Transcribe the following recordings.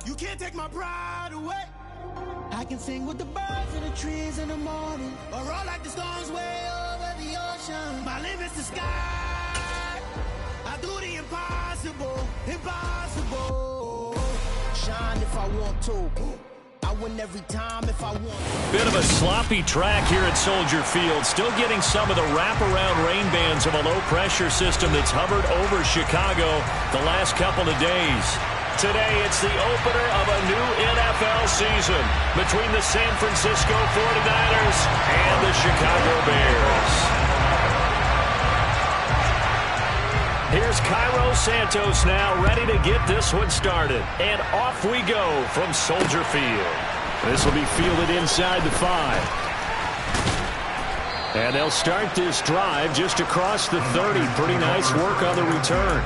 You can't take my pride away. I can sing with the birds and the trees in the morning, or roll like the storms way over the ocean. My limit's the sky. I do the impossible, impossible. shine if I want to. I win every time if I want. Bit of a sloppy track here at Soldier Field. Still getting some of the wraparound rain bands of a low-pressure system that's hovered over Chicago the last couple of days. Today, it's the opener of a new NFL season between the San Francisco 49ers and the Chicago Bears. Here's Cairo Santos now, ready to get this one started. And off we go from Soldier Field. This will be fielded inside the 5. And they'll start this drive just across the 30. Pretty nice work on the return.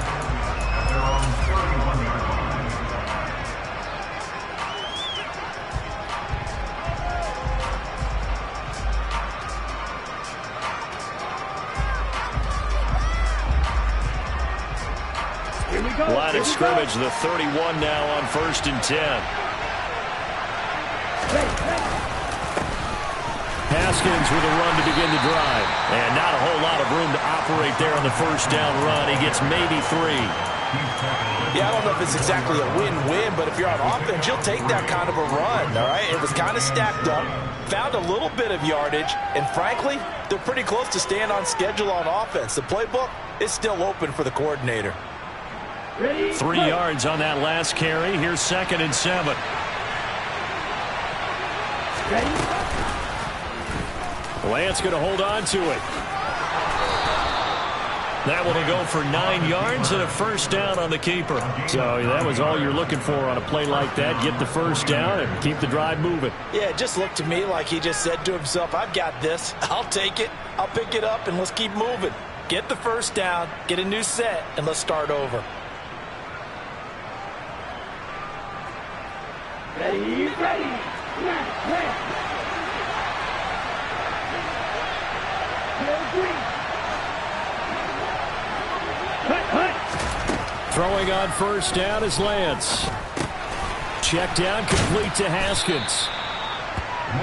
Line of scrimmage, the 31 now on 1st and 10. Haskins with a run to begin the drive. And not a whole lot of room to operate there on the first down run. He gets maybe 3. Yeah, I don't know if it's exactly a win-win, but if you're on offense, you'll take that kind of a run, all right? It was kind of stacked up, found a little bit of yardage, and frankly, they're pretty close to staying on schedule on offense. The playbook is still open for the coordinator. 3 yards on that last carry. Here's 2nd and 7. Lance going to hold on to it. That will go for 9 yards and a first down on the keeper. So that was all you're looking for on a play like that. Get the first down and keep the drive moving. Yeah, it just looked to me like he just said to himself, I've got this. I'll take it. I'll pick it up, and let's keep moving. Get the first down, get a new set, and let's start over. Ready, ready. Throwing on first down is Lance. Check down, complete to Haskins.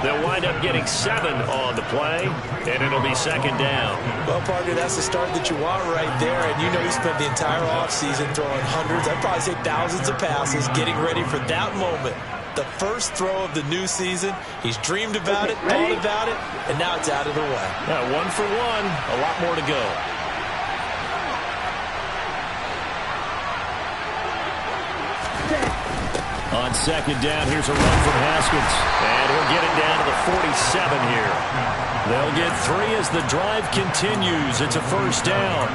They'll wind up getting 7 on the play, and it'll be 2nd down. Well, partner, that's the start that you want right there, and you know he spent the entire offseason throwing hundreds, I'd probably say thousands of passes, getting ready for that moment. The first throw of the new season. He's dreamed about it, thought about it, and now it's out of the way. Yeah, 1 for 1, a lot more to go. On 2nd down, here's a run from Haskins. And he'll get it down to the 47 here. They'll get 3 as the drive continues. It's a first down.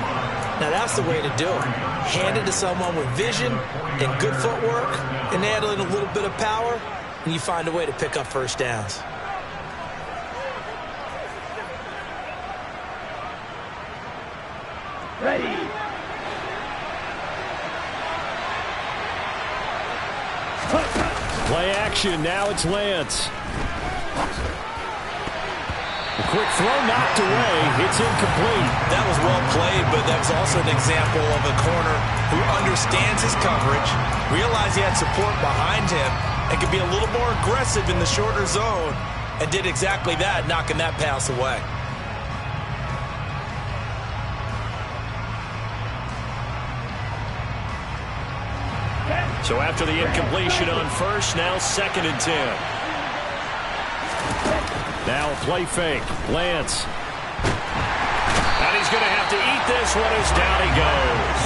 Now that's the way to do it. Hand it to someone with vision and good footwork and add in a little bit of power, and you find a way to pick up first downs. Ready. Play action. Now it's Lance. A quick throw knocked away. It's incomplete. That was well played, but that's also an example of a corner who understands his coverage, realized he had support behind him, and could be a little more aggressive in the shorter zone, and did exactly that, knocking that pass away. So after the incompletion on first, now 2nd and 10. Now a play fake. Lance. And he's going to have to eat this one as down he goes.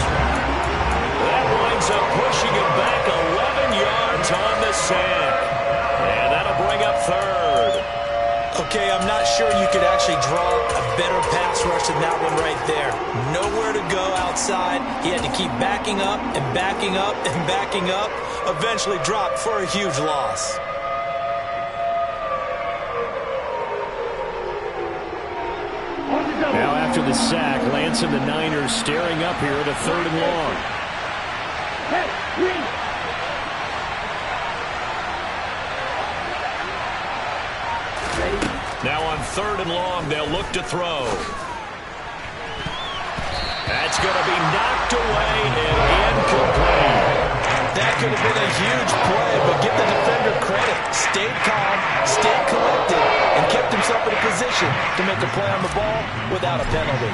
That winds up pushing him back 11 yards on the sack. And that'll bring up 3rd. Okay, I'm not sure you could actually draw a better pass rush than that one right there. Nowhere to go outside. He had to keep backing up and backing up and backing up. Eventually dropped for a huge loss. Now after the sack, Lance and the Niners staring up here at a 3rd and long. Now on 3rd and long, they'll look to throw. That's going to be knocked away and incomplete. That could have been a huge play, but give the defender credit. Stayed calm, stayed collected, and kept himself in a position to make a play on the ball without a penalty.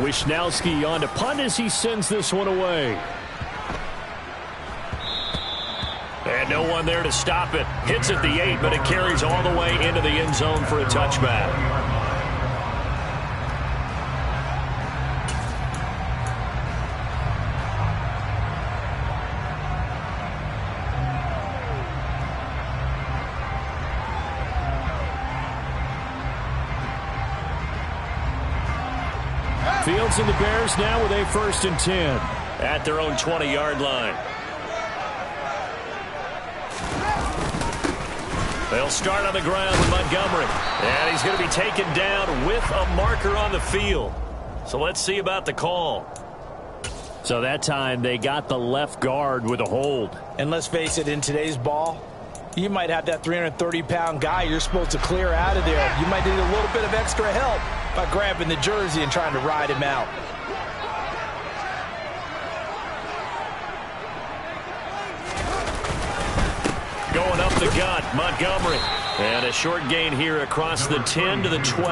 Wisnowski on to punt as he sends this one away. And no one there to stop it. Hits at the 8, but it carries all the way into the end zone for a touchback. Fields and the Bears now with a 1st and 10 at their own 20-yard line. They'll start on the ground with Montgomery. And he's going to be taken down with a marker on the field. So let's see about the call. So that time they got the left guard with a hold. And let's face it, in today's ball, you might have that 330-pound guy you're supposed to clear out of there. You might need a little bit of extra help by grabbing the jersey and trying to ride him out. Going up the gut, Montgomery. And a short gain here across the 10 to the 12.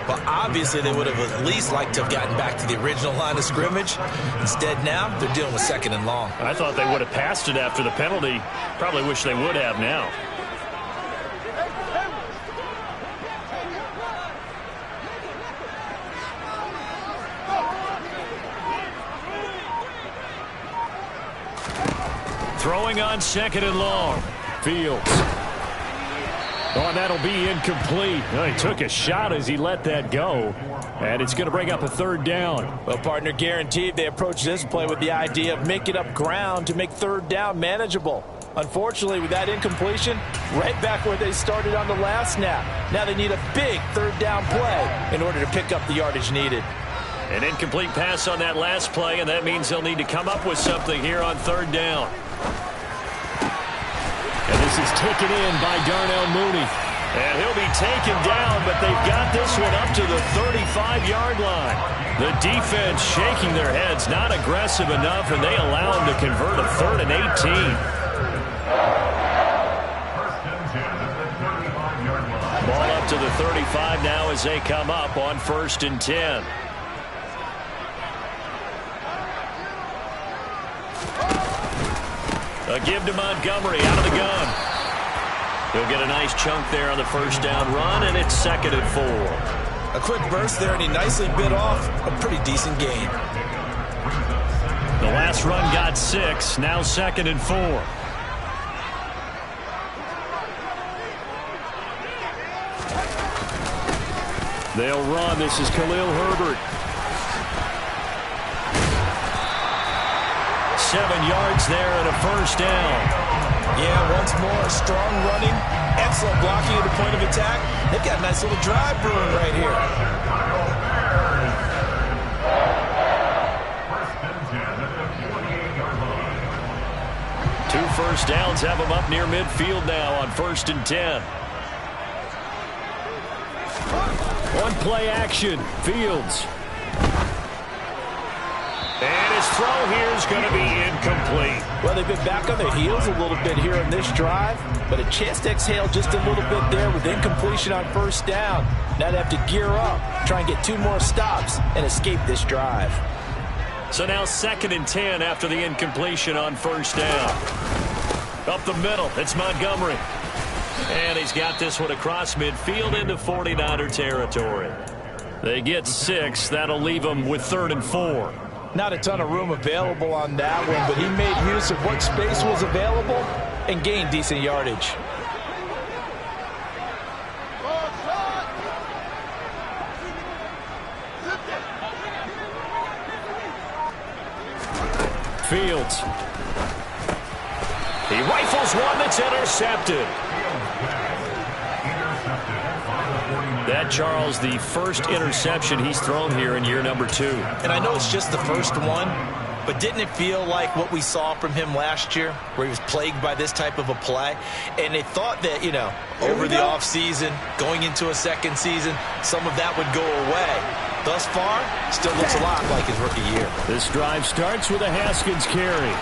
Well, obviously they would have at least liked to have gotten back to the original line of scrimmage. Instead now, they're dealing with 2nd and long. I thought they would have passed it after the penalty. Probably wish they would have now. Throwing on 2nd and long. Fields. Oh, and that'll be incomplete. Well, he took a shot as he let that go. And it's going to bring up a 3rd down. Well, partner, guaranteed they approach this play with the idea of making up ground to make 3rd down manageable. Unfortunately, with that incompletion, right back where they started on the last snap. Now they need a big 3rd down play in order to pick up the yardage needed. An incomplete pass on that last play, and that means they'll need to come up with something here on 3rd down. And this is taken in by Darnell Mooney. And he'll be taken down, but they've got this one up to the 35-yard line. The defense shaking their heads, not aggressive enough, and they allow him to convert a 3rd and 18. Ball up to the 35 now as they come up on 1st and 10. A give to Montgomery out of the gun. He'll get a nice chunk there on the 1st down run, and it's 2nd and 4. A quick burst there, and he nicely bit off a pretty decent gain. The last run got 6, now 2nd and 4. They'll run. This is Khalil Herbert. 7 yards there and a 1st down. Yeah, once more, strong running, excellent blocking at the point of attack. They've got a nice little drive brewing right here. 2 first downs have them up near midfield now on 1st and 10. One play action. Fields. And his throw here is going to be incomplete. Well, they've been back on their heels a little bit here in this drive, but a chance to exhale just a little bit there with incompletion on 1st down. Now they have to gear up, try and get 2 more stops, and escape this drive. So now 2nd and 10 after the incompletion on 1st down. Up the middle, it's Montgomery. And he's got this one across midfield into 49er territory. They get 6. That'll leave them with 3rd and 4. Not a ton of room available on that one, but he made use of what space was available and gained decent yardage. Fields. He rifles one that's intercepted. That, Charles, the first interception he's thrown here in year number 2. And I know it's just the first one, but didn't it feel like what we saw from him last year, where he was plagued by this type of a play? And they thought that, you know, over the offseason, going into a second season, some of that would go away. Thus far, still looks a lot like his rookie year. This drive starts with a Haskins carry.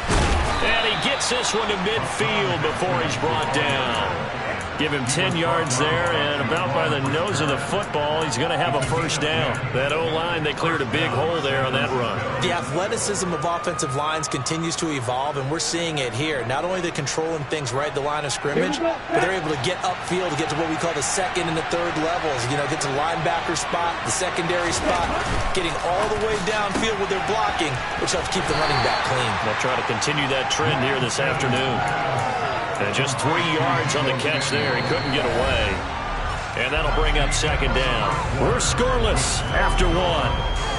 And he gets this one to midfield before he's brought down. Give him 10 yards there, and about by the nose of the football, he's going to have a first down. That O-line, they cleared a big hole there on that run. The athleticism of offensive lines continues to evolve, and we're seeing it here. Not only they're controlling things right at the line of scrimmage, but they're able to get upfield to get to what we call the second and the third levels. You know, get to the linebacker spot, the secondary spot, getting all the way downfield with their blocking, which helps keep the running back clean. They'll try to continue that trend here this afternoon. And just 3 yards on the catch there. He couldn't get away. And that'll bring up second down. We're scoreless after one.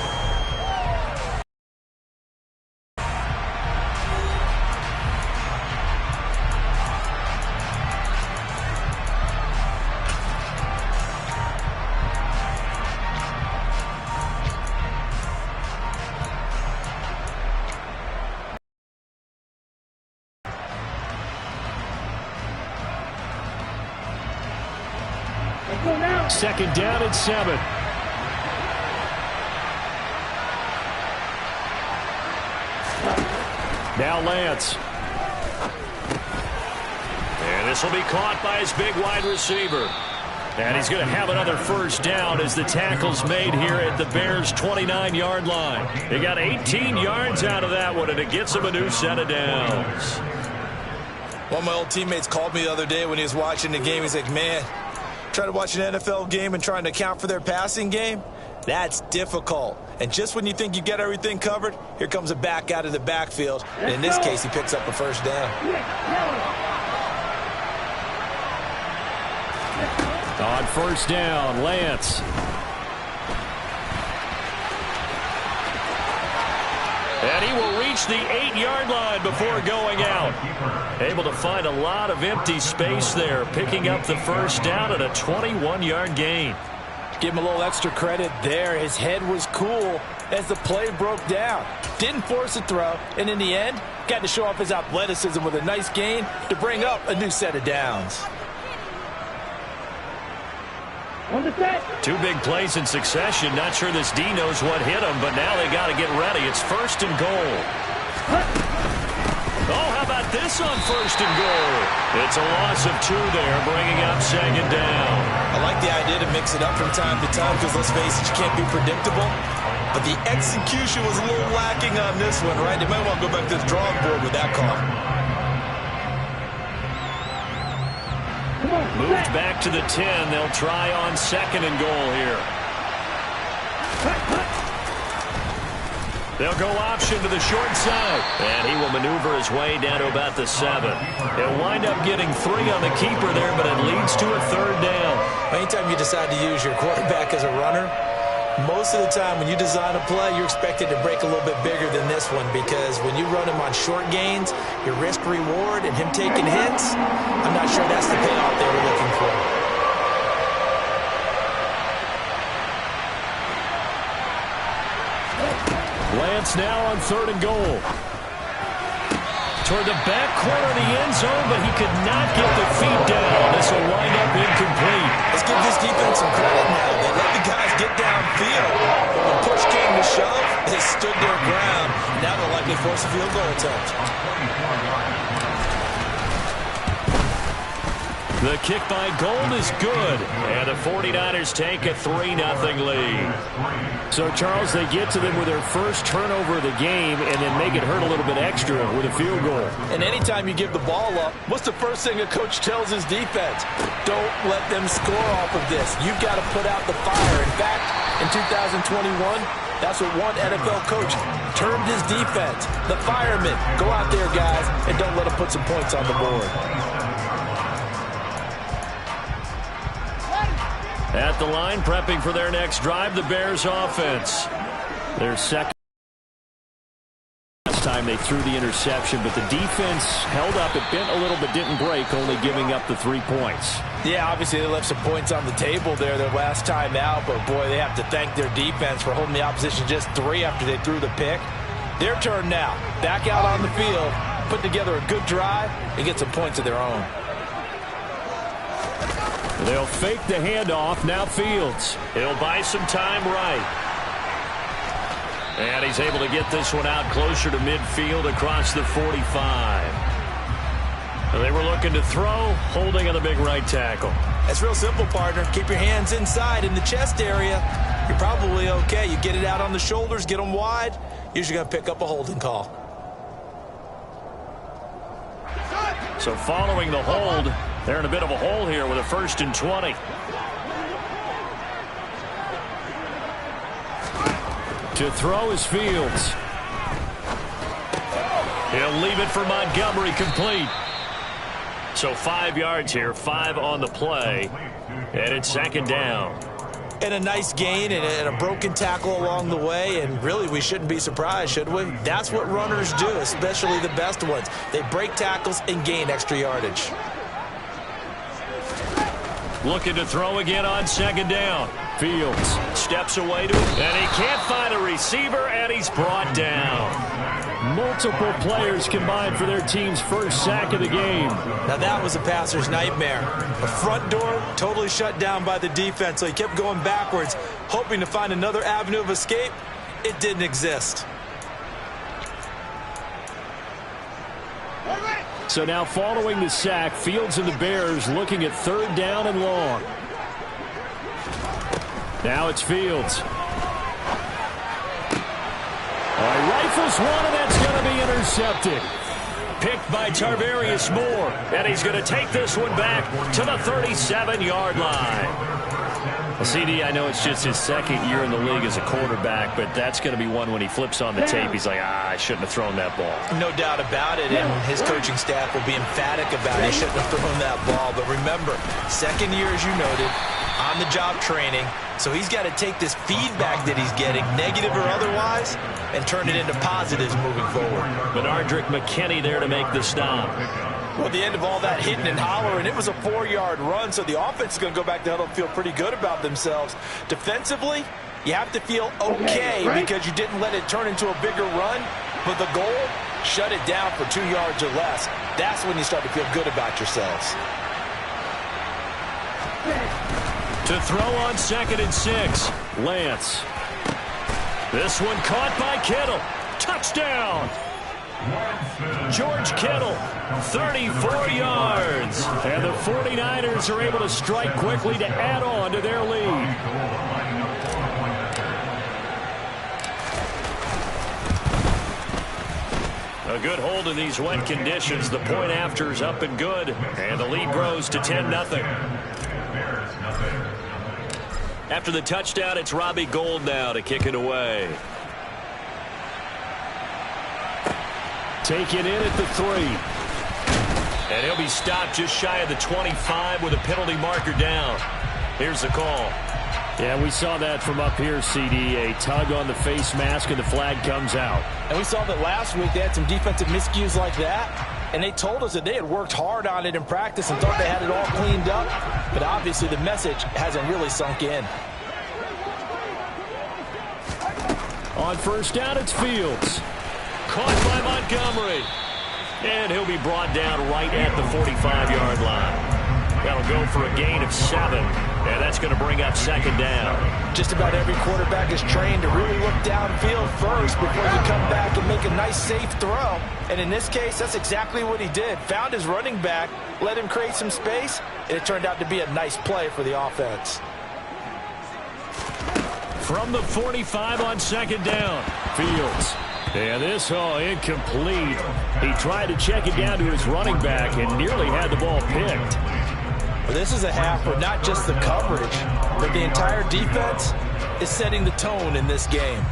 Second down and 7. Now Lance. And this will be caught by his big wide receiver. And he's going to have another first down as the tackle's made here at the Bears' 29-yard line. They got 18 yards out of that one, and it gets him a new set of downs. One of my old teammates called me the other day when he was watching the game. He's like, man, trying to watch an NFL game and trying to account for their passing game, that's difficult. And just when you think you get everything covered, here comes a back out of the backfield. And in this case, he picks up a first down. On first down, Lance. And he will reach the 8-yard line before going out. Able to find a lot of empty space there, picking up the first down at a 21-yard gain. Give him a little extra credit there. His head was cool as the play broke down. Didn't force a throw, and in the end, got to show off his athleticism with a nice gain to bring up a new set of downs. Two big plays in succession. Not sure this D knows what hit him, but now they got to get ready. It's first and goal. Oh, how about this on first and goal? It's a loss of 2 there, bringing up second down. I like the idea to mix it up from time to time because, let's face it, you can't be predictable. But the execution was a little lacking on this one, right? They might want to go back to the drawing board with that call. Moved back to the 10. They'll try on second and goal here. They'll go option to the short side. And he will maneuver his way down to about the 7. He'll wind up getting 3 on the keeper there, but it leads to a third down. Anytime you decide to use your quarterback as a runner, most of the time when you design a play, you're expected to break a little bit bigger than this one because when you run him on short gains, your risk-reward and him taking hits, I'm not sure that's the payoff they were looking for. Lance now on third and goal. Toward the back corner of the end zone, but he could not get the feet down. This will wind up incomplete. Let's give this defense some credit now. They let the guys get downfield. When push came to shove, they stood their ground. Now they'll likely force a field goal attempt. The kick by Gold is good, and the 49ers take a 3-0 lead. So, Charles, they get to them with their first turnover of the game and then make it hurt a little bit extra with a field goal. And anytime you give the ball up, what's the first thing a coach tells his defense? Don't let them score off of this. You've got to put out the fire. In fact, in 2021, that's what one NFL coach termed his defense. The firemen. Go out there, guys, and don't let them put some points on the board. At the line, prepping for their next drive, the Bears offense. Their second. Last time they threw the interception, but the defense held up. It bent a little but didn't break, only giving up the 3 points. Yeah, obviously they left some points on the table there their last time out, but boy, they have to thank their defense for holding the opposition just 3 after they threw the pick. Their turn now. Back out on the field, put together a good drive, and get some points of their own. They'll fake the handoff. Now Fields. He'll buy some time right. And he's able to get this one out closer to midfield across the 45. They were looking to throw, holding on the big right tackle. It's real simple, partner. Keep your hands inside in the chest area. You're probably okay. You get it out on the shoulders, get them wide. Usually going to pick up a holding call. So following the hold, they're in a bit of a hole here with a 1st and 20. To throw is Fields. He'll leave it for Montgomery, complete. So 5 yards here, 5 on the play, and it's 2nd down. And a nice gain and a broken tackle along the way, and really we shouldn't be surprised, should we? That's what runners do, especially the best ones. They break tackles and gain extra yardage. Looking to throw again on 2nd down. Fields steps away to it, and he can't find a receiver, and he's brought down. Multiple players combined for their team's 1st sack of the game. Now that was a passer's nightmare. The front door totally shut down by the defense, so he kept going backwards, hoping to find another avenue of escape. It didn't exist. So now following the sack, Fields and the Bears looking at 3rd down and long. Now it's Fields. Rifles one, and that's going to be intercepted. Picked by Tarvarius Moore, and he's going to take this one back to the 37-yard line. Well, CD, I know it's just his 2nd year in the league as a quarterback, but that's going to be one when he flips on the tape. He's like, I shouldn't have thrown that ball. No doubt about it, and his coaching staff will be emphatic about it. He shouldn't have thrown that ball. But remember, 2nd year, as you noted, on-the-job training. So he's got to take this feedback that he's getting, negative or otherwise, and turn it into positives moving forward. Benardrick McKinney there to make the stop. Well, at the end of all that hitting and hollering, it was a 4-yard run, so the offense is going to go back to huddle and feel pretty good about themselves. Defensively, you have to feel okay because you didn't let it turn into a bigger run, but the goal, shut it down for 2 yards or less. That's when you start to feel good about yourselves. To throw on 2nd and 6, Lance. This one caught by Kittle. Touchdown! George Kittle, 34 yards. And the 49ers are able to strike quickly to add on to their lead. A good hold in these wet conditions. The point after is up and good. And the lead grows to 10-0. After the touchdown, it's Robbie Gould now to kick it away. Taken in at the 3. And he'll be stopped just shy of the 25 with a penalty marker down. Here's the call. Yeah, we saw that from up here, CD. A tug on the face mask, and the flag comes out. And we saw that last week. They had some defensive miscues like that. And they told us that they had worked hard on it in practice and thought they had it all cleaned up. But obviously the message hasn't really sunk in. On 1st down, it's Fields. Caught by Montgomery. And he'll be brought down right at the 45-yard line. That'll go for a gain of 7. And that's going to bring up 2nd down. Just about every quarterback is trained to really look downfield first before you come back and make a nice, safe throw. And in this case, that's exactly what he did. Found his running back, let him create some space, and it turned out to be a nice play for the offense. From the 45 on 2nd down, Fields. And this, incomplete. He tried to check it down to his running back and nearly had the ball picked. Well, this is a half where not just the coverage, but the entire defense is setting the tone in this game.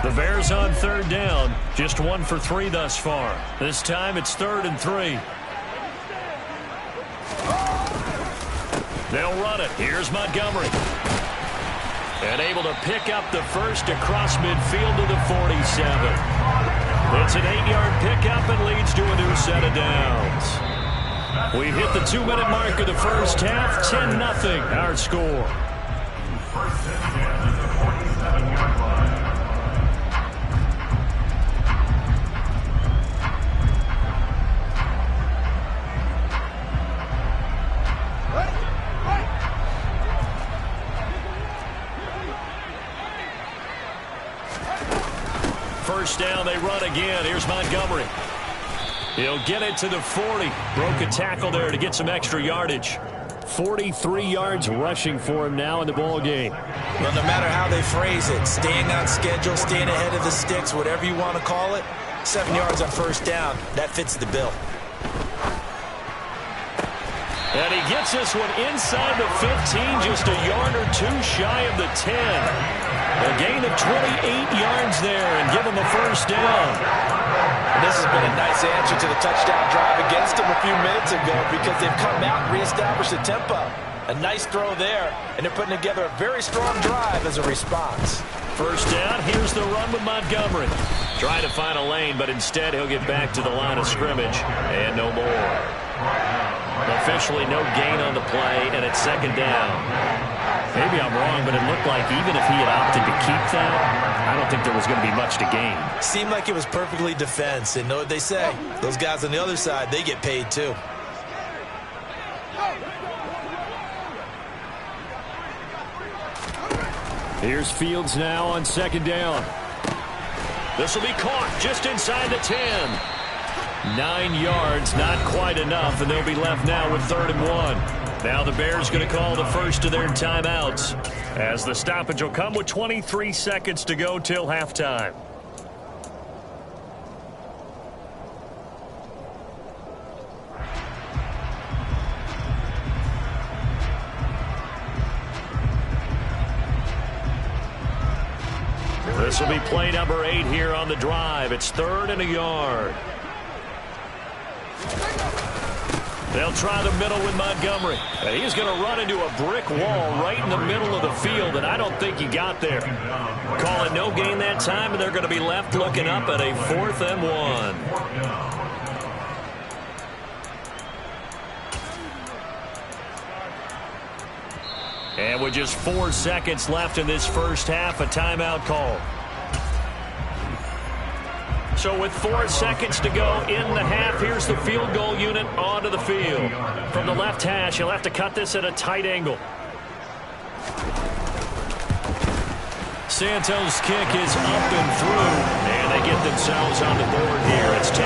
The Bears on 3rd down, just 1 for 3 thus far. This time it's 3rd and 3. They'll run it. Here's Montgomery. And able to pick up the first across midfield to the 47. It's an 8-yard pickup and leads to a new set of downs. We've hit the 2-minute mark of the first half. 10-0 our score. first down, they run again. Here's Montgomery. He'll get it to the 40. Broke a tackle there to get some extra yardage. 43 yards rushing for him now in the ball game. Well, no matter how they phrase it, staying on schedule, staying ahead of the sticks, whatever you want to call it, 7 yards on first down, that fits the bill. And he gets this one inside the 15, just a yard or two shy of the 10. A gain of 28 yards there and give him a first down. And this has been a nice answer to the touchdown drive against them a few minutes ago because they've come out and reestablished the tempo. A nice throw there, and they're putting together a very strong drive as a response. First down, here's the run with Montgomery. Trying to find a lane, but instead he'll get back to the line of scrimmage, and no more. Officially no gain on the play, and it's second down. Maybe I'm wrong, but it looked like even if he had opted to keep that, I don't think there was going to be much to gain. Seemed like it was perfectly defense, and know what they say. Those guys on the other side, they get paid too. Here's Fields now on second down. This will be caught just inside the 10. 9 yards, not quite enough, and they'll be left now with 3rd and 1. Now the Bears going to call the first of their timeouts as the stoppage will come with 23 seconds to go till halftime. This will be play number 8 here on the drive. It's 3rd and a yard. They'll try the middle with Montgomery. And he's going to run into a brick wall right in the middle of the field, and I don't think he got there. Call it no gain that time, and they're going to be left looking up at a 4th and 1. And with just 4 seconds left in this first half, a timeout call. So with 4 seconds to go in the half, here's the field goal unit onto the field. From the left hash, he'll have to cut this at a tight angle. Santos' kick is up and through, and they get themselves on the board here. It's 10-3.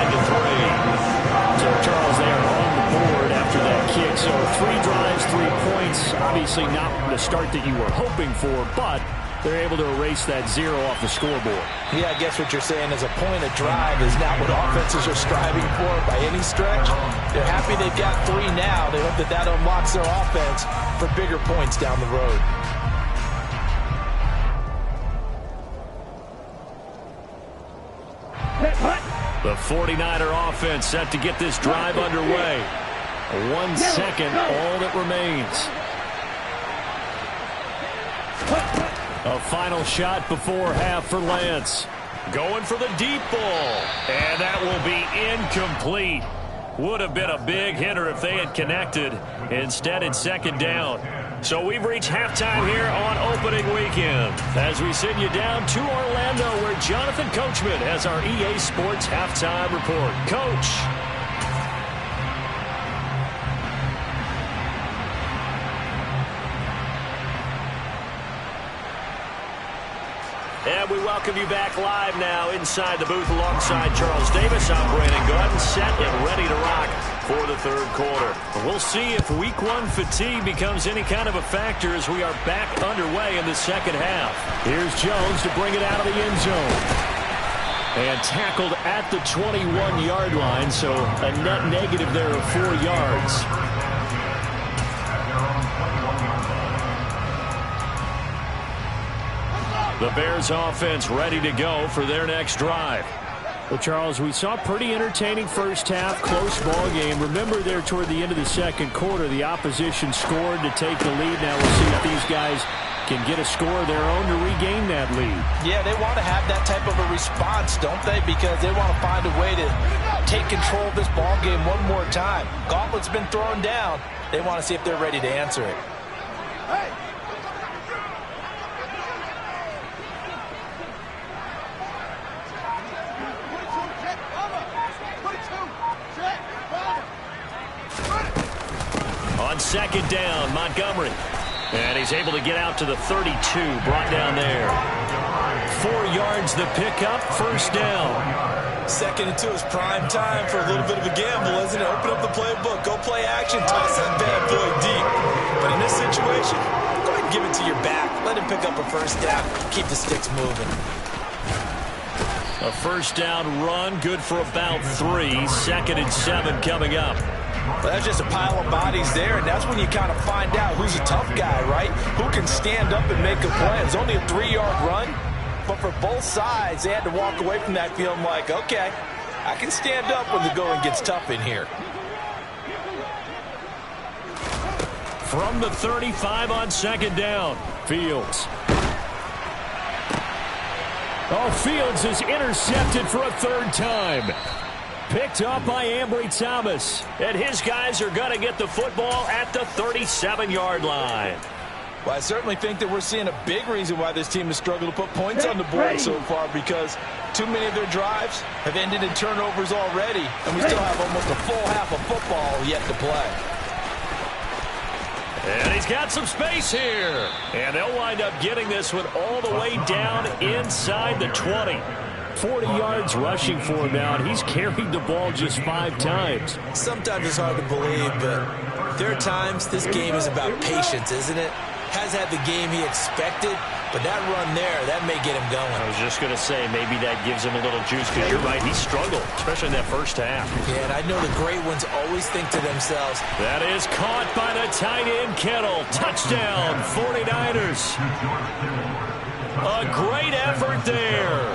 So, Charles, they are on the board after that kick. So 3 drives, 3 points. Obviously not the start that you were hoping for, but they're able to erase that 0 off the scoreboard. Yeah, I guess what you're saying is a point of drive is not what offenses are striving for by any stretch. They're happy they've got 3 now. They hope that that unlocks their offense for bigger points down the road. The 49er offense set to get this drive underway. 1 second, all that remains. A final shot before half for Lance. Going for the deep ball. And that will be incomplete. Would have been a big hitter if they had connected. Instead, it's second down. So we've reached halftime here on opening weekend. As we send you down to Orlando, where Jonathan Coachman has our EA Sports halftime report. Coach. And we welcome you back live now inside the booth alongside Charles Davis. I'm Brandon Gordon, set and ready to rock for the 3rd quarter. We'll see if week 1 fatigue becomes any kind of a factor as we are back underway in the second half. Here's Jones to bring it out of the end zone. And tackled at the 21-yard line, so a net negative there of 4 yards. The Bears offense ready to go for their next drive. Well, Charles, we saw a pretty entertaining first half, close ball game. Remember there toward the end of the second quarter, the opposition scored to take the lead. Now we'll see if these guys can get a score of their own to regain that lead. Yeah, they want to have that type of a response, don't they? Because they want to find a way to take control of this ball game one more time. Gauntlet's been thrown down. They want to see if they're ready to answer it. Hey. On second down, Montgomery. And he's able to get out to the 32, brought down there. 4 yards the pickup, first down. 2nd and 2 is prime time for a little bit of a gamble, isn't it? Open up the playbook, go play action, toss that bad boy deep. But in this situation, go ahead and give it to your back. Let him pick up a first down, keep the sticks moving. A first down run, good for about 3. 2nd and 7 coming up. Well, that's just a pile of bodies there, and that's when you kind of find out who's a tough guy, right? Who can stand up and make a play. It was only a 3-yard run, but for both sides, they had to walk away from that feeling like, okay, I can stand up when the going gets tough in here. From the 35 on 2nd down, Fields. Oh, Fields is intercepted for a 3rd time. Picked up by Ambry Thomas. And his guys are going to get the football at the 37-yard line. Well, I certainly think that we're seeing a big reason why this team has struggled to put points on the board so far, because too many of their drives have ended in turnovers already, and we still have almost a full half of football yet to play. And he's got some space here. And they'll wind up getting this one all the way down inside the 20. 40 yards rushing for him now, and he's carried the ball just 5 times. Sometimes it's hard to believe, but there are times this game is about patience, isn't it? Has had the game he expected, but that run there, that may get him going. I was just going to say, maybe that gives him a little juice, because you're right, he struggled, especially in that first half. Yeah, and I know the great ones always think to themselves. That is caught by the tight end, Kittle. Touchdown, 49ers. A great effort there.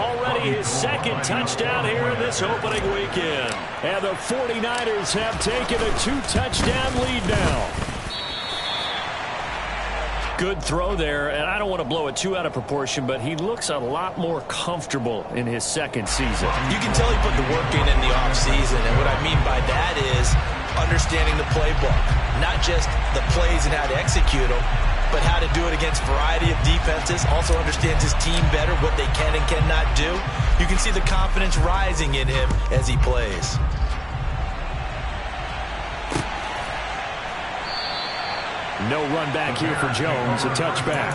Already his 2nd touchdown here in this opening weekend. And the 49ers have taken a 2-touchdown lead now. Good throw there, and I don't want to blow it too out of proportion, but he looks a lot more comfortable in his 2nd season. You can tell he put the work in the offseason, and what I mean by that is understanding the playbook. Not just the plays and how to execute them, but how to do it against a variety of defenses. Also understands his team better, what they can and cannot do. You can see the confidence rising in him as he plays. No run back here for Jones, a touchback.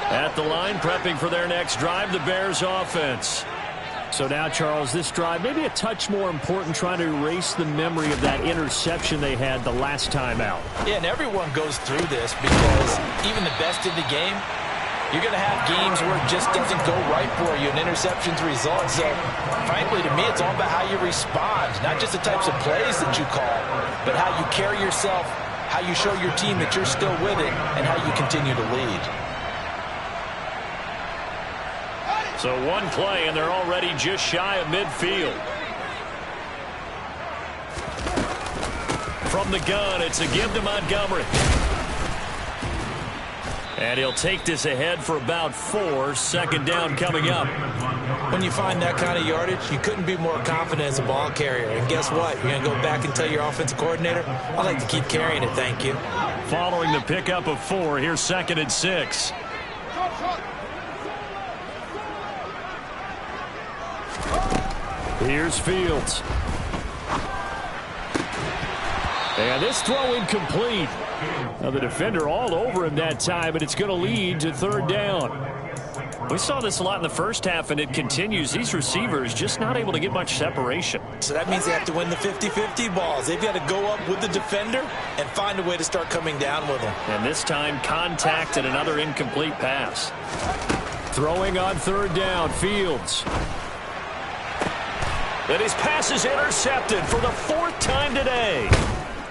At the line, prepping for their next drive, the Bears offense. So now, Charles, this drive maybe a touch more important, trying to erase the memory of that interception they had the last time out. Yeah, and everyone goes through this because even the best in the game, you're going to have games where it just doesn't go right for you, and interceptions result. So, frankly, to me, it's all about how you respond, not just the types of plays that you call, but how you carry yourself, how you show your team that you're still with it, and how you continue to lead. So one play, and they're already just shy of midfield. From the gun, it's a give to Montgomery. And he'll take this ahead for about 4. 2nd down coming up. When you find that kind of yardage, you couldn't be more confident as a ball carrier. And guess what? You're going to go back and tell your offensive coordinator, I'd like to keep carrying it, thank you. Following the pickup of 4, here's 2nd and 6. Here's Fields. And this throw incomplete. Now the defender all over him that time, but it's going to lead to 3rd down. We saw this a lot in the first half, and it continues. These receivers just not able to get much separation. So that means they have to win the 50-50 balls. They've got to go up with the defender and find a way to start coming down with them. And this time, contact and another incomplete pass. Throwing on 3rd down, Fields. And his pass is intercepted for the 4th time today.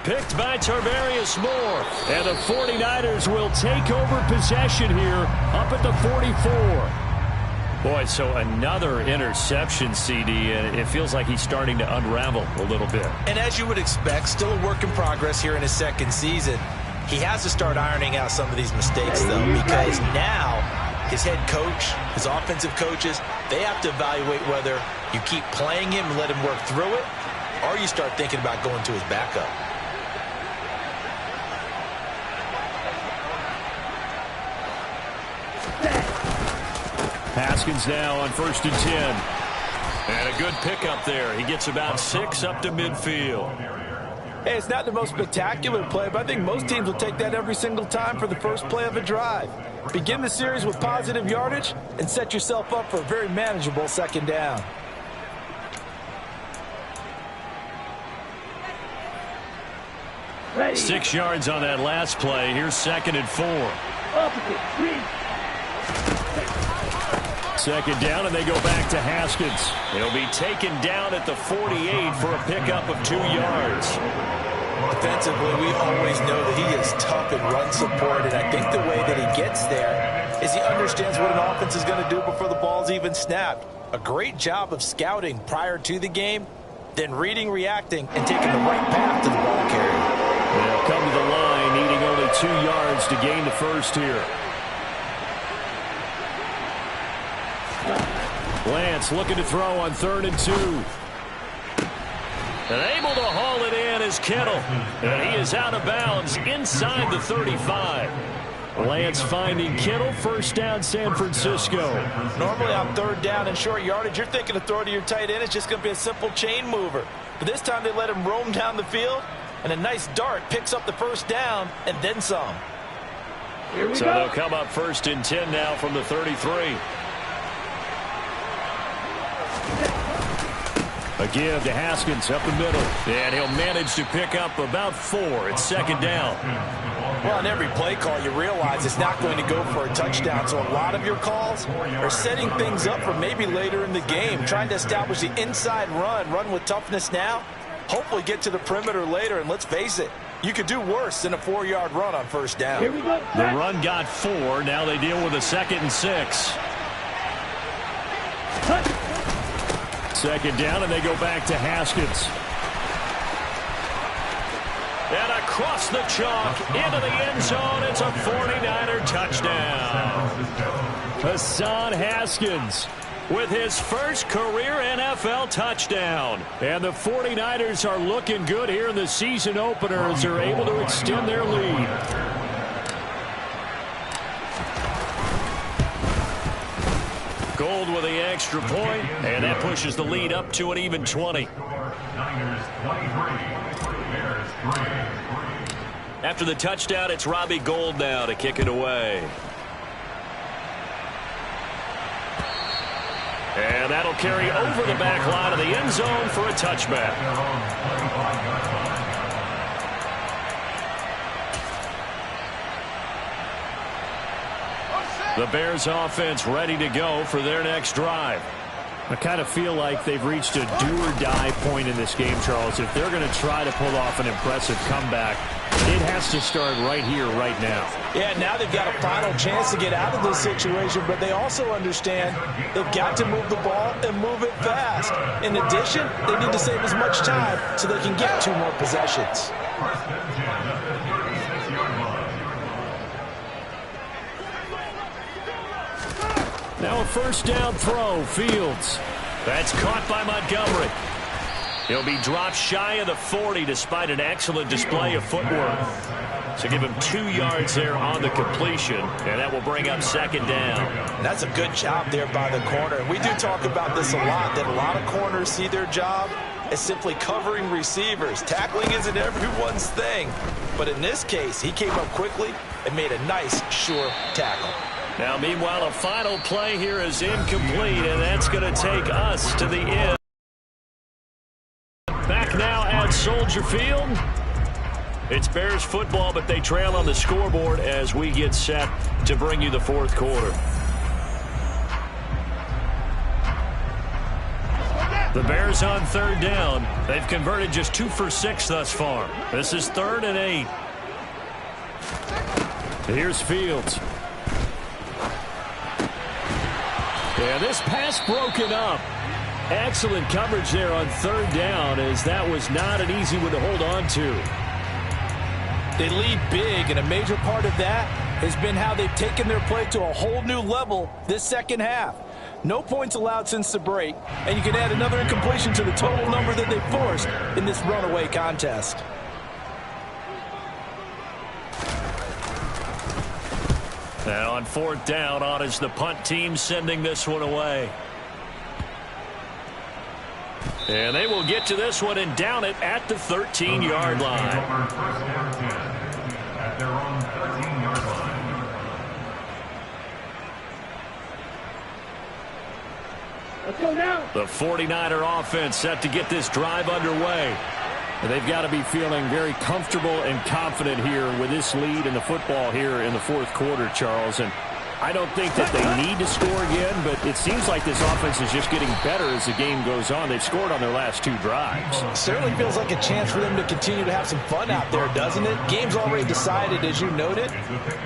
Picked by Tarvarius Moore. And the 49ers will take over possession here up at the 44. Boy, so another interception, CD, and it feels like he's starting to unravel a little bit. And as you would expect, still a work in progress here in his 2nd season. He has to start ironing out some of these mistakes, though, because now his head coach, his offensive coaches, they have to evaluate whether you keep playing him and let him work through it, or you start thinking about going to his backup. Haskins now on 1st and 10. And a good pickup there. He gets about 6 up to midfield. Hey, it's not the most spectacular play, but I think most teams will take that every single time for the first play of a drive. Begin the series with positive yardage and set yourself up for a very manageable second down. Ready. 6 yards on that last play. Here's 2nd and 4. Opposite. 3. 2nd down, and they go back to Haskins. He'll be taken down at the 48 for a pickup of 2 yards. Defensively, we always know that he is tough in run support, and I think the way that he gets there is he understands what an offense is going to do before the ball's even snapped. A great job of scouting prior to the game, then reading, reacting, and taking the right path to the ball carrier. They'll come to the line, needing only 2 yards to gain the first here. Lance looking to throw on 3rd and 2. And able to haul it in is Kittle. And he is out of bounds inside the 35. Lance finding Kittle, 1st down San Francisco. Normally on 3rd down and short yardage, you're thinking to throw to your tight end. It's just going to be a simple chain mover. But this time they let him roam down the field, and a nice dart picks up the 1st down and then some. So they'll come up 1st and 10 now from the 33. A give to Haskins up the middle. And he'll manage to pick up about 4. It's 2nd down. Well, on every play call, you realize it's not going to go for a touchdown. So a lot of your calls are setting things up for maybe later in the game, trying to establish the inside run with toughness now, hopefully get to the perimeter later. And let's face it, you could do worse than a 4-yard run on 1st down. Here we go. The run got 4. Now they deal with a 2nd and 6. 2nd down, and they go back to Haskins. And across the chalk, into the end zone, it's a 49er touchdown. Hassan Haskins with his first career NFL touchdown. And the 49ers are looking good here in the season opener as they're able to extend their lead. Gold with the extra point, and that pushes the lead up to an even 20. After the touchdown, it's Robbie Gould now to kick it away. And that'll carry over the back line of the end zone for a touchback. The Bears offense ready to go for their next drive. I kind of feel like they've reached a do-or-die point in this game, Charles. If they're going to try to pull off an impressive comeback, it has to start right here, right now. Yeah, now they've got a final chance to get out of this situation, but they also understand they've got to move the ball and move it fast. In addition, they need to save as much time so they can get 2 more possessions. Now a 1st down throw, Fields. That's caught by Montgomery. He'll be dropped shy of the 40 despite an excellent display of footwork. So give him 2 yards there on the completion, and that will bring up 2nd down. That's a good job there by the corner. We do talk about this a lot, that a lot of corners see their job as simply covering receivers. Tackling isn't everyone's thing. But in this case, he came up quickly and made a nice, sure tackle. Now, meanwhile, a final play here is incomplete, and that's going to take us to the end. Back now at Soldier Field. It's Bears football, but they trail on the scoreboard as we get set to bring you the 4th quarter. The Bears on 3rd down. They've converted just 2 for 6 thus far. This is 3rd and 8. Here's Fields. Yeah, this pass broken up. Excellent coverage there on 3rd down, as that was not an easy one to hold on to. They lead big, and a major part of that has been how they've taken their play to a whole new level this second half. No points allowed since the break, and you can add another incompletion to the total number that they forced in this runaway contest. Now on 4th down, on is the punt team sending this one away. And they will get to this one and down it at the 13-yard line. At their own 13-yard line. Let's go now. The 49er offense set to get this drive underway. They've got to be feeling very comfortable and confident here with this lead in the football here in the fourth quarter, Charles. And I don't think that they need to score again, but it seems like this offense is just getting better as the game goes on. They've scored on their last 2 drives. Certainly feels like a chance for them to continue to have some fun out there, doesn't it? Game's already decided, as you noted,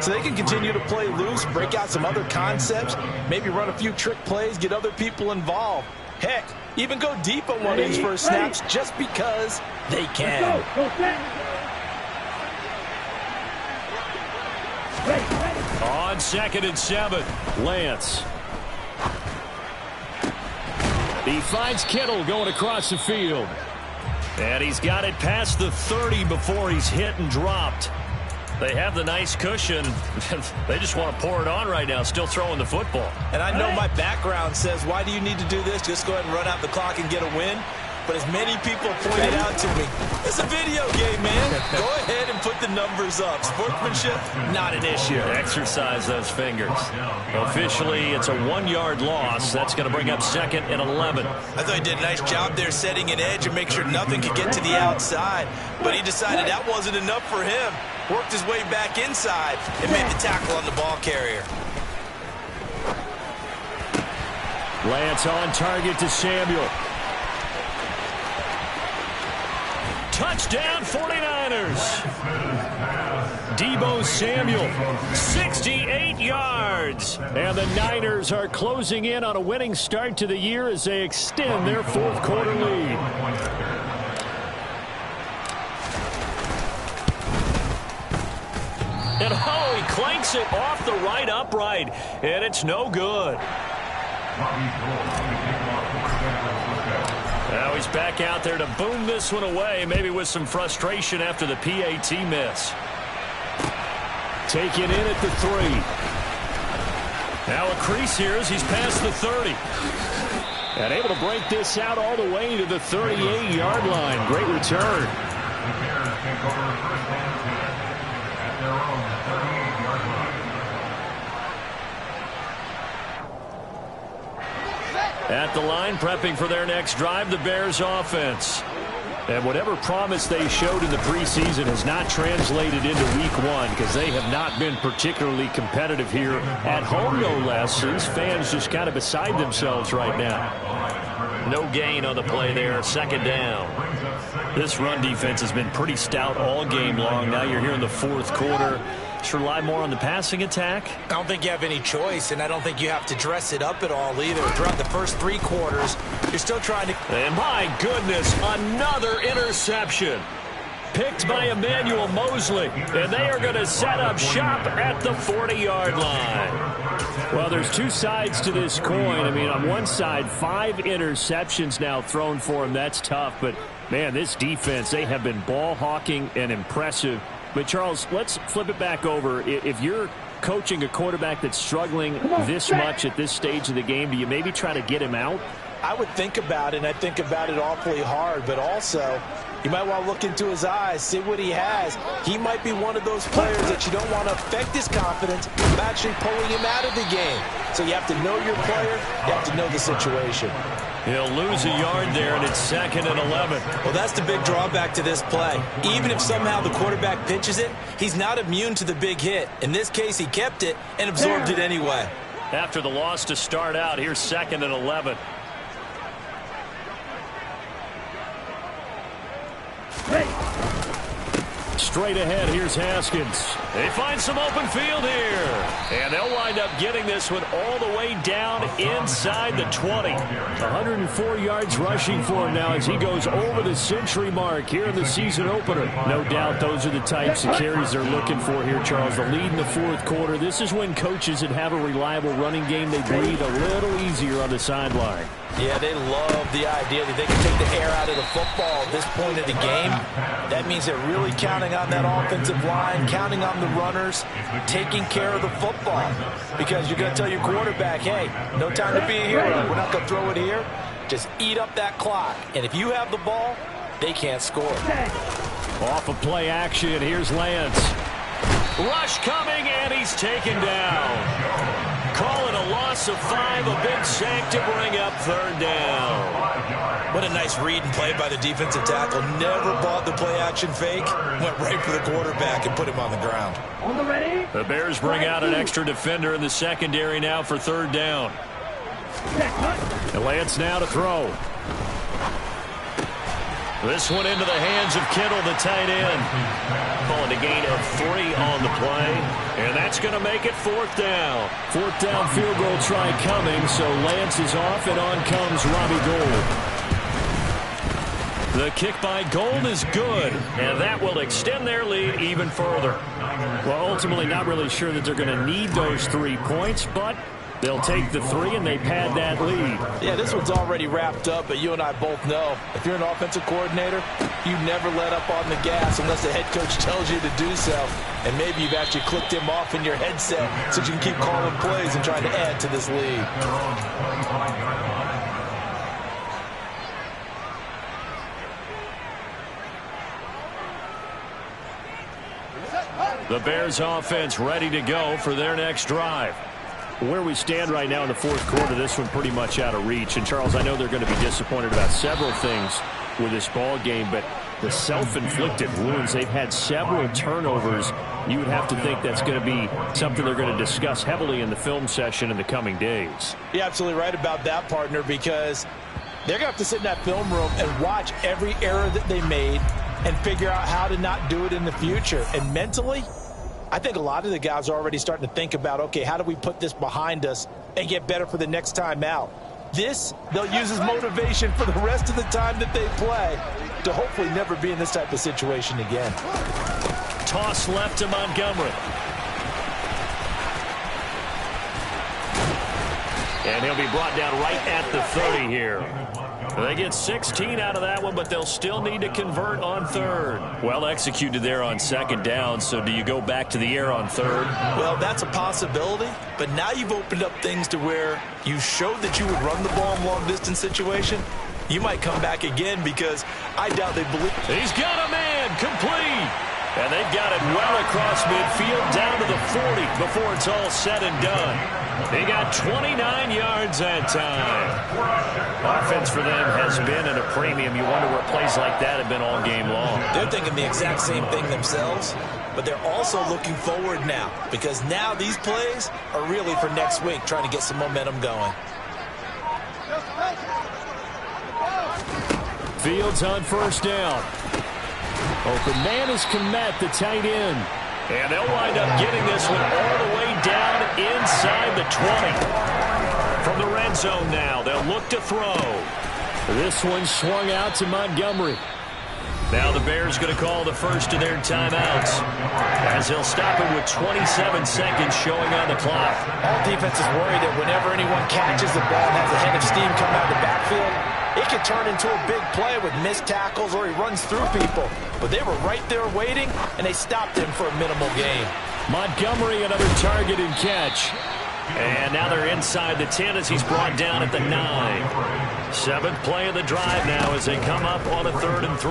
so they can continue to play loose, break out some other concepts, maybe run a few trick plays, get other people involved. Heck, even go deep on one of these first snaps just because they can. On 2nd and 7, Lance. He finds Kittle going across the field. and he's got it past the 30 before he's hit and dropped. They have the nice cushion. They just want to pour it on right now, still throwing the football. And I know my background says, why do you need to do this? Just go ahead and run out the clock and get a win. But as many people pointed out to me, it's a video game, man. Go ahead and put the numbers up. Sportsmanship, not an issue. Exercise those fingers. Officially, it's a 1-yard loss. That's going to bring up 2nd and 11. I thought he did a nice job there setting an edge and make sure nothing could get to the outside. But he decided that wasn't enough for him. Worked his way back inside and made the tackle on the ball carrier. Lance on target to Samuel. Touchdown 49ers. Deebo Samuel, 68 yards. And the Niners are closing in on a winning start to the year as they extend their fourth quarter lead. And oh, he clanks it off the right upright, and it's no good. Now he's back out there to boom this one away, maybe with some frustration after the PAT miss. Take it in at the 3. Now a crease here as he's past the 30. And able to break this out all the way to the 38-yard line. Great return. At their own 38-yard line. At the line, prepping for their next drive, the Bears offense. And whatever promise they showed in the preseason has not translated into week 1 because they have not been particularly competitive here at home, no less. These fans just kind of beside themselves right now. No gain on the play there, 2nd down. This run defense has been pretty stout all game long. Now you're here in the fourth quarter. Should rely more on the passing attack? I don't think you have any choice, and I don't think you have to dress it up at all either. Throughout the first 3 quarters, you're still trying to... And my goodness, another interception. Picked by Emmanuel Mosley, and they are going to set up shop at the 40-yard line. Well, there's 2 sides to this coin. I mean, on one side, 5 interceptions now thrown for him. That's tough, but, man, this defense, they have been ball hawking and impressive. But, Charles, let's flip it back over. If you're coaching a quarterback that's struggling this much at this stage of the game, do you maybe try to get him out? I would think about it, and I think about it awfully hard, but also you might want to look into his eyes, see what he has. He might be one of those players that you don't want to affect his confidence by actually pulling him out of the game. So you have to know your player, you have to know the situation. He'll lose a yard there, and it's 2nd and 11. Well, that's the big drawback to this play. Even if somehow the quarterback pitches it, he's not immune to the big hit. In this case, he kept it and absorbed it anyway. After the loss to start out, here's 2nd and 11. Straight ahead, here's Haskins. They find some open field here. And they'll wind up getting this one all the way down inside the 20. 104 yards rushing for him now as he goes over the century mark here in the season opener. No doubt those are the types of carries they're looking for here, Charles. The lead in the fourth quarter. This is when coaches that have a reliable running game, they breathe a little easier on the sideline. Yeah, they love the idea that they can take the air out of the football at this point of the game. That means they're really counting on that offensive line, counting on the runners, taking care of the football. Because you're going to tell your quarterback, hey, no time to be a hero. We're not going to throw it here. Just eat up that clock. And if you have the ball, they can't score. Off of play action, here's Lance. Rush coming, and he's taken down. Call it a loss of 5, a big sack to bring up 3rd down. What a nice read and play by the defensive tackle. Never bought the play action fake. Went right for the quarterback and put him on the ground. The Bears bring out an extra defender in the secondary now for 3rd down. And Lance now to throw. This one into the hands of Kittle, the tight end. Calling a gain of 3 on the play. And that's going to make it 4th down. 4th down field goal try coming, so Lance is off, and on comes Robbie Gould. The kick by Gould is good, and that will extend their lead even further. Well, ultimately not really sure that they're going to need those 3 points, but they'll take the 3, and they pad that lead. Yeah, this one's already wrapped up, but you and I both know if you're an offensive coordinator, you never let up on the gas unless the head coach tells you to do so. And maybe you've actually clicked him off in your headset so you can keep calling plays and trying to add to this lead. The Bears offense ready to go for their next drive. Where we stand right now in the 4th quarter, this one pretty much out of reach. And, Charles, I know they're going to be disappointed about several things with this ball game, but the self-inflicted wounds, they've had several turnovers. You would have to think that's going to be something they're going to discuss heavily in the film session in the coming days. You're absolutely right about that, partner, because they're going to have to sit in that film room and watch every error that they made and figure out how to not do it in the future. And mentally, I think a lot of the guys are already starting to think about, okay, how do we put this behind us and get better for the next time out? This, they'll use as motivation for the rest of the time that they play to hopefully never be in this type of situation again. Toss left to Montgomery. And he'll be brought down right at the 30 here. They get 16 out of that one, but they'll still need to convert on 3rd. Well executed there on 2nd down, so do you go back to the air on 3rd? Well, that's a possibility, but now you've opened up things to where you showed that you would run the ball in long-distance situation. You might come back again because I doubt they believe. He's got a man, complete. And they've got it well across midfield down to the 40 before it's all said and done. They got 29 yards that time. Offense for them has been at a premium. You wonder where plays like that have been all game long. They're thinking the exact same thing themselves, but they're also looking forward now because now these plays are really for next week, trying to get some momentum going. Fields on 1st down. Open man is Kmet, the tight end. And they'll wind up getting this one all the way down inside the 20. From the red zone now, they'll look to throw. This one swung out to Montgomery. Now the Bears going to call the first of their timeouts, as they'll stop it with 27 seconds showing on the clock. All defenses worry that whenever anyone catches the ball and has a head of steam coming out of the backfield, it could turn into a big play with missed tackles or he runs through people. But they were right there waiting, and they stopped him for a minimal gain. Montgomery, another target and catch. And now they're inside the 10 as he's brought down at the 9. 7th play of the drive now as they come up on a 3rd and 3.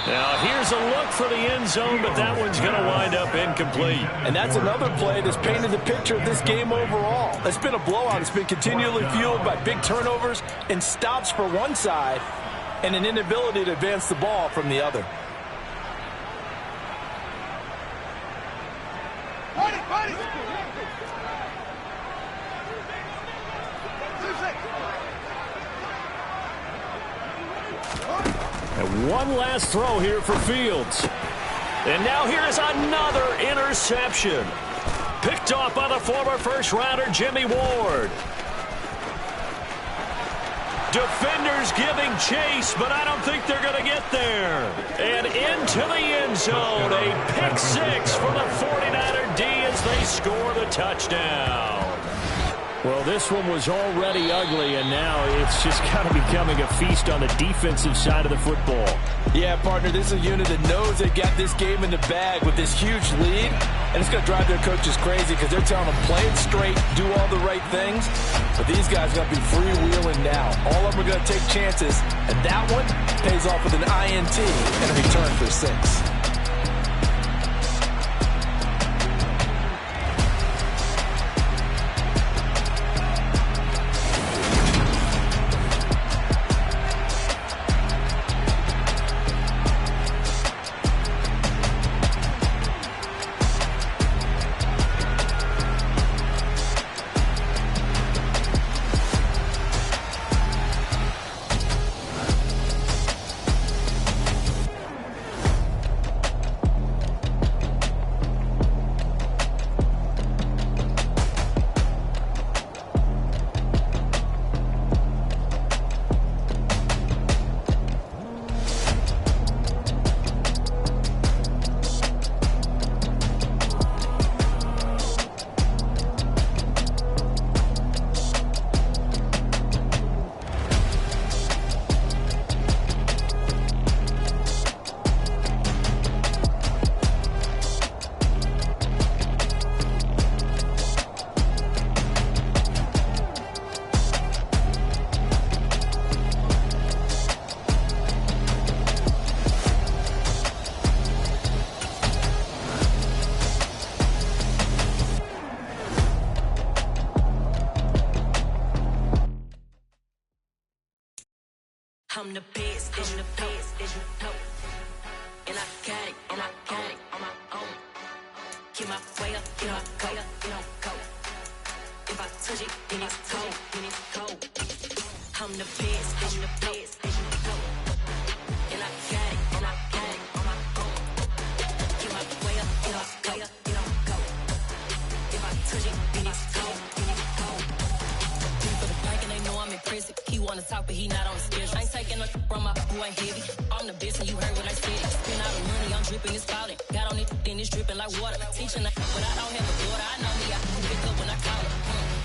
Now here's a look for the end zone, but that one's going to wind up incomplete. And that's another play that's painted the picture of this game overall. It's been a blowout. It's been continually fueled by big turnovers and stops for one side and an inability to advance the ball from the other. And one last throw here for Fields. And now here's another interception. Picked off by the former first-rounder Jimmy Ward. Defenders giving chase, but I don't think they're going to get there. And into the end zone, a pick six for the 49er D as they score the touchdown. Well, this one was already ugly, and now it's just kind of becoming a feast on the defensive side of the football. Yeah, partner, this is a unit that knows they got this game in the bag with this huge lead, and it's going to drive their coaches crazy because they're telling them play it straight, do all the right things, but these guys are going to be freewheeling now. All of them are going to take chances, and that one pays off with an INT and a return for 6. I'm the best, I'm the best, as you know. And I got it, and I got it on my own. Get my way up, get my go, go. If I touch it, then it's cold, then it's cold. I'm the best, as you know. And I got it, and I got it on my own. Get my way up, get my go. If I touch it, then it's cold, then it's cold. For the bank and they know I'm in prison. He wanna talk, but he not on the schedule. I ain't taking no from my boy ain't heavy. I'm the best and you heard what I said. Spend all the money, I'm dripping, it's falling. Got on it, then it's dripping like water. Teaching that, but I don't have a daughter. I know me, I can pick up when I call her.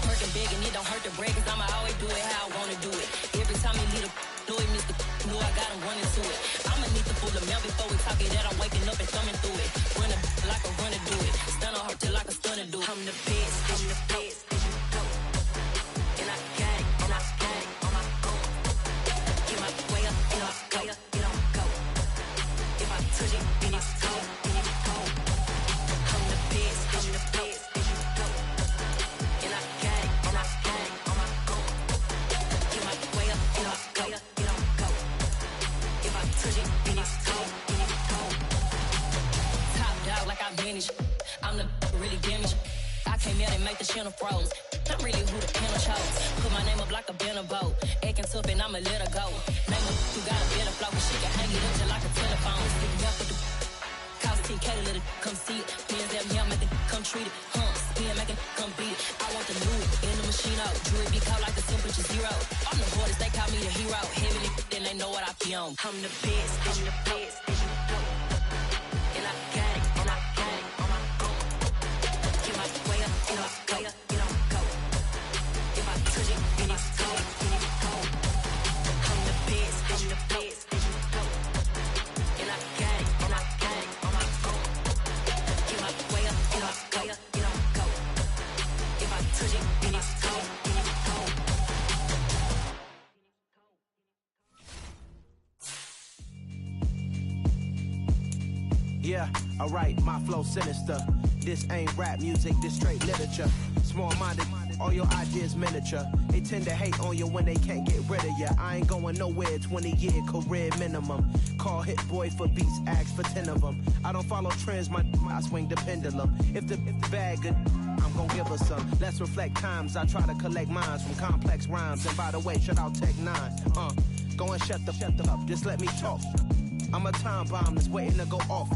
Working big and it don't hurt the break, cause I'ma always do it how I wanna do it. Every time he lead a know it, Mr. Know I got him running to it. I'ma need to pull the mail before we talk it that I'm waking up and thumbing through it. Running like a runner do it. Stun on her till like a stunner do it. I'm the best, I'm the best. And I got it, and I got it on my own. Get my way up, get my go. If I touch it, then it's cold, then it's cold. I'm the best, I'm the best. And I got it, and I got it on my own. Get my way up, get my go. If I touch it, then it's cold, then it's cold. Top dog like I manage. I'm the really damaged. I came out and make the channel froze. I'm really who the panel chose. Put my name up like a banner boat. Acting tough and I'ma let her go. Name her who got a better flow. She can hang it up just like a telephone. Stick me up with the cost 10K to let it come see it. Pins that me, make it come treat it. Spin, make it come beat it. I want the new in the machine out. Jewelry be caught like the temperature 0. I'm the hardest, they call me the hero. Heavily, then they know what I be on. I'm the best, I'm the best. And I got it, and I got it on my own. Get my way up, get my go. If I touch it, then it's cold, then it's cold. I'm the best, I'm the best. And I got it, and I got it on my own. Get my way up, get my go. If I touch it, then it's cold, then it's cold. Yeah, alright, my flow sinister. This ain't rap music, this straight literature. Small-minded, all your ideas miniature. They tend to hate on you when they can't get rid of you. I ain't going nowhere, 20-year career minimum. Call Hit Boy for beats, ask for 10 of them. I don't follow trends, I swing the pendulum. If the bag good, I'm gonna give her some. Let's reflect times, I try to collect minds from complex rhymes. And by the way, shout out Tech 9. Go and shut the up, just let me talk. I'm a time bomb that's waiting to go off.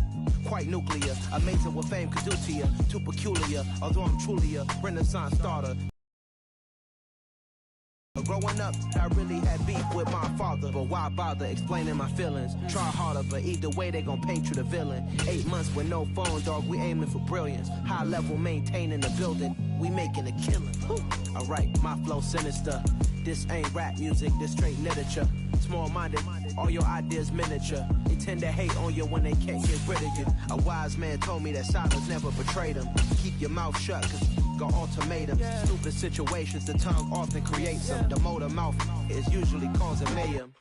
Quite nuclear, amazing what fame could do to you. Too peculiar, although I'm truly a Renaissance starter. Growing up, I really had beef with my father, but why bother explaining my feelings? Try harder, but either way they gon' paint you the villain. 8 months with no phone, dog, we aiming for brilliance. High level, maintaining the building, we making a killing. Alright, my flow sinister. This ain't rap music, this straight literature. Small-minded, all your ideas miniature. They tend to hate on you when they can't get rid of you. A wise man told me that silence never betrayed him. Keep your mouth shut, cause got ultimatums. Stupid situations, the tongue often creates them. The motor mouth is usually causing mayhem.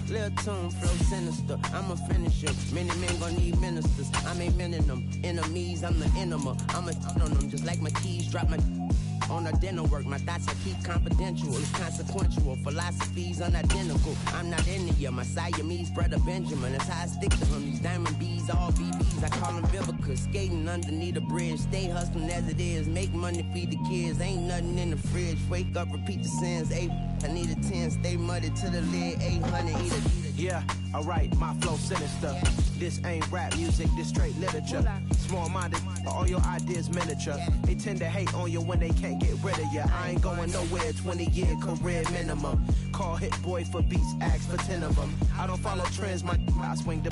Lil' tune, flow sinister, I'm a finisher. Many men gon' need ministers, I'm a men in them. Enemies, I'm the enema. I'm a on them, just like my keys, drop my on a dinner work. My thoughts I keep confidential, it's consequential. Philosophies unidentical, I'm not into you. My Siamese brother Benjamin, that's how I stick to him. These diamond bees, all BBs, I call them Vivica. Skating underneath a bridge, stay hustling as it is. Make money, feed the kids, ain't nothing in the fridge. Wake up, repeat the sins, I need a 10, stay muddy to the lid, 800, eat a. Yeah, alright, my flow sinister. This ain't rap music, this straight literature. Small-minded, all your ideas miniature. They tend to hate on you when they can't get rid of you. I ain't going nowhere, 20-year career minimum. Call Hit Boy for beats, ask for 10 of them. I don't follow trends, I swing the